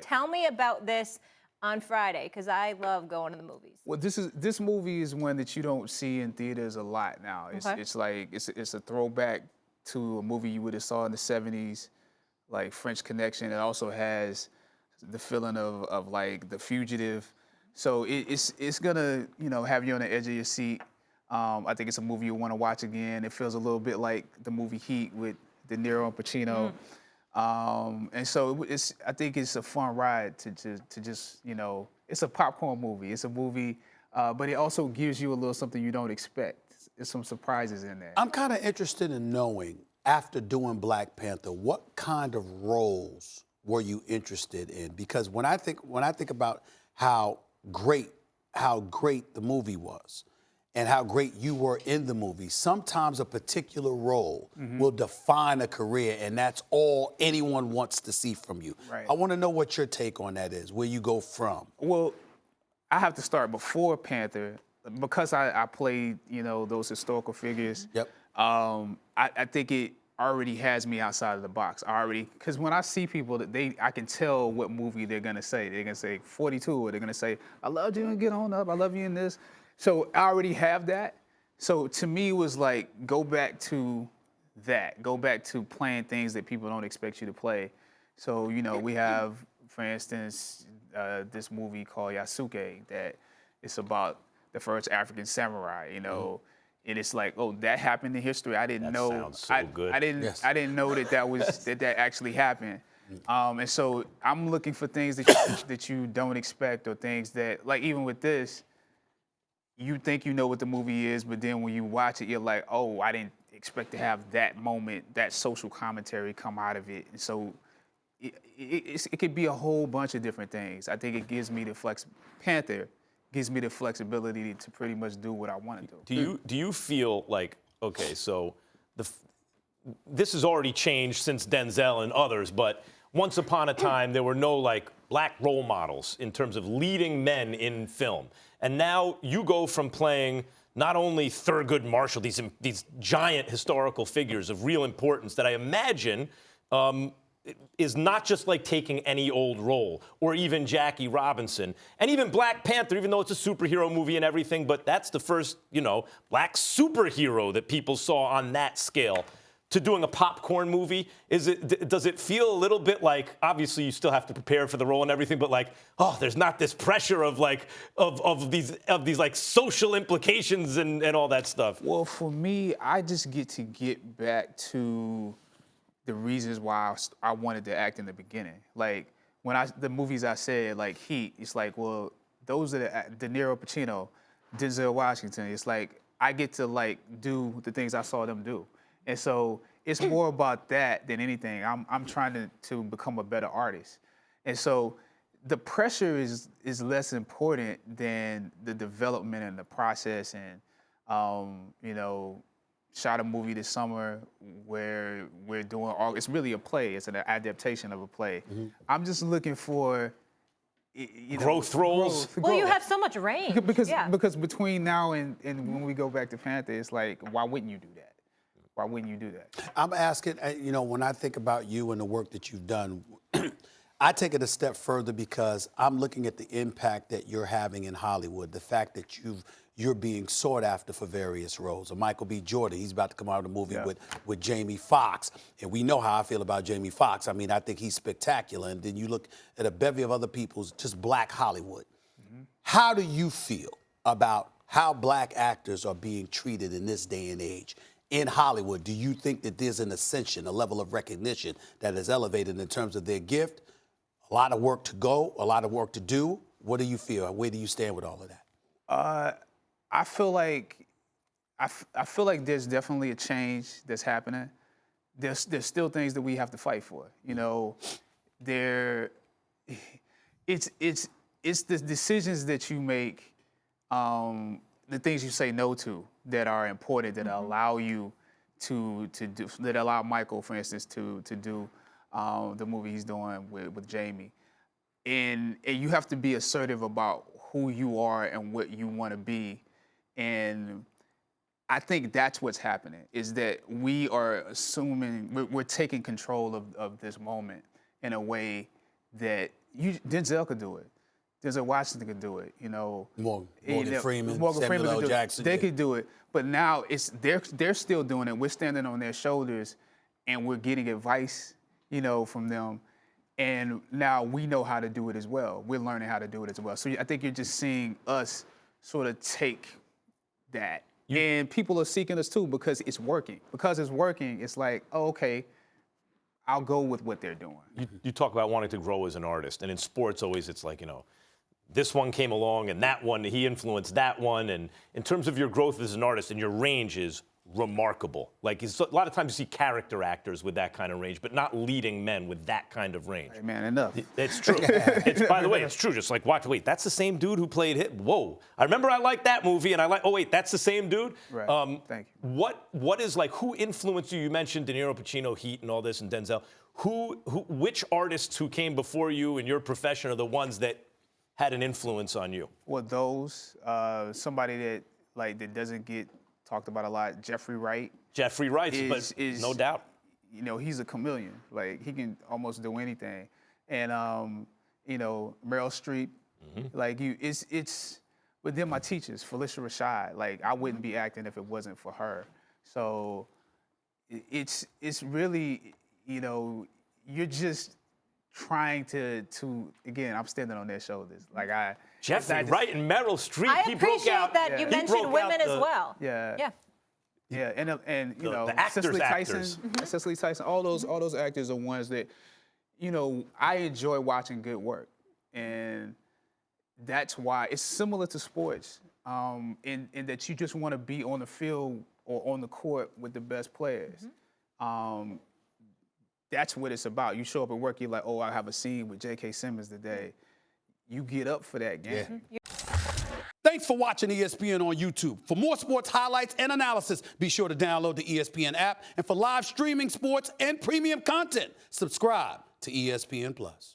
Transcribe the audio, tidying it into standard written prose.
Tell me about this on Friday, because I love going to the movies. Well, this movie is one that you don't see in theaters a lot now. Okay. It's a throwback to a movie you would have saw in the '70s, like French Connection. It also has the feeling of like The Fugitive. So it's gonna have you on the edge of your seat. I think it's a movie you want to watch again. It feels a little bit like the movie Heat with De Niro and Pacino. And so I think it's a fun ride to just, it's a popcorn movie. It's a movie, but it also gives you a little something you don't expect. There's some surprises in there. I'm kind of interested in knowing, after doing Black Panther, what kind of roles were you interested in? Because when I think about how great the movie was, and how great you were in the movie, sometimes a particular role will define a career, and that's all anyone wants to see from you. Right. I want to know what your take on that is, where you go from. Well, I have to start before Panther, because I played, those historical figures. Yep. I think it already has me outside of the box. Because when I see people, I can tell what movie they're gonna say. They're gonna say 42, or they're gonna say, I love you and Get On Up, I love you in this. So I already have that. So to me, it was like, go back to that. Go back to playing things that people don't expect you to play. So, we have, for instance, this movie called Yasuke, that it's about the first African samurai, and it's like, oh, that happened in history. I didn't know. Sounds so good. I didn't know that actually happened. And so I'm looking for things that you don't expect, or things that, like, even with this, you think you know what the movie is, but then when you watch it, you're like, oh, I didn't expect to have that moment, that social commentary come out of it. And so it could be a whole bunch of different things. I think it gives me Panther gives me the flexibility to pretty much do what I want to do. Do you feel like, okay, so this has already changed since Denzel and others, but once upon a time there were no like black role models in terms of leading men in film. And now you go from playing not only Thurgood Marshall, these giant historical figures of real importance that I imagine is not just like taking any old role, or even Jackie Robinson, and even Black Panther, even though it's a superhero movie and everything, but that's the first, black superhero that people saw on that scale. To doing a popcorn movie, does it feel a little bit like, obviously you still have to prepare for the role and everything, but like, oh, there's not this pressure of like of these like social implications and all that stuff? Well, for me, I just get back to the reasons why I wanted to act in the beginning. Like the movies I said, like Heat, it's like, well, those are the De Niro, Pacino, Denzel Washington. It's like I get to like do the things I saw them do. And so it's more about that than anything. I'm trying to become a better artist. And so the pressure is less important than the development and the process. And, shot a movie this summer where we're doing it's really a play. It's an adaptation of a play. I'm just looking for growth roles. Well, you have so much range. Because between now and when we go back to Panther, it's like, why wouldn't you do that? Why wouldn't you do that? I'm asking, when I think about you and the work that you've done, I take it a step further because I'm looking at the impact that you're having in Hollywood, the fact that you're being sought after for various roles. Michael B. Jordan, he's about to come out of a movie with Jamie Foxx, and we know how I feel about Jamie Foxx. I mean, I think he's spectacular. And then you look at a bevy of other people's, just black Hollywood. How do you feel about how black actors are being treated in this day and age? In Hollywood, do you think that there's an ascension, a level of recognition that is elevated in terms of their gift? A lot of work to go, a lot of work to do. What do you feel? Where do you stand with all of that? I feel like there's definitely a change that's happening. There's still things that we have to fight for. It's the decisions that you make, the things you say no to that are important, that allow you to do, that allow Michael, for instance, to do the movie he's doing with Jamie. And you have to be assertive about who you are and what you want to be. And I think that's what's happening, is that we are assuming, we're taking control of this moment in a way that Denzel could do it. Denzel Washington could do it. Morgan Freeman, Morgan Samuel Freeman L. could do it. Jackson. They could do it, but now they're still doing it. We're standing on their shoulders, and we're getting advice, from them. And now we know how to do it as well. We're learning how to do it as well. So I think you're just seeing us sort of take that. And people are seeking us too because it's working. Because it's working, it's like, oh, okay, I'll go with what they're doing. You talk about wanting to grow as an artist, and in sports, always it's like, this one came along and that one, he influenced that one. And in terms of your growth as an artist and your range is remarkable. Like, a lot of times you see character actors with that kind of range, but not leading men with that kind of range. Hey, man, enough. It's true. By the way, it's true. Just like, wait, that's the same dude who played Hit. Whoa. I remember I liked that movie, and oh, wait, that's the same dude? Right. Thank you. What is, like, who influenced you? You mentioned De Niro, Pacino, Heat, and all this, and Denzel. Which artists who came before you in your profession are the ones that had an influence on you? Well, somebody that doesn't get talked about a lot, Jeffrey Wright. Jeffrey Wright, but no doubt. He's a chameleon. Like, he can almost do anything. And Meryl Streep, but then my teachers, Phylicia, Rashad, like, I wouldn't be acting if it wasn't for her. So it's really, you're just trying to again, I'm standing on their shoulders. Jeffrey Wright and Meryl Streep. I appreciate that you mentioned women as well. Yeah. Yeah, and the actors, Cicely Tyson, actors. Cicely Tyson, all those actors are ones that, I enjoy watching good work, and that's why it's similar to sports, in that you just want to be on the field or on the court with the best players. That's what it's about. You show up at work, you're like, oh, I have a scene with J.K. Simmons today. You get up for that game. Yeah. Thanks for watching ESPN on YouTube. For more sports highlights and analysis, be sure to download the ESPN app. And for live streaming sports and premium content, subscribe to ESPN+.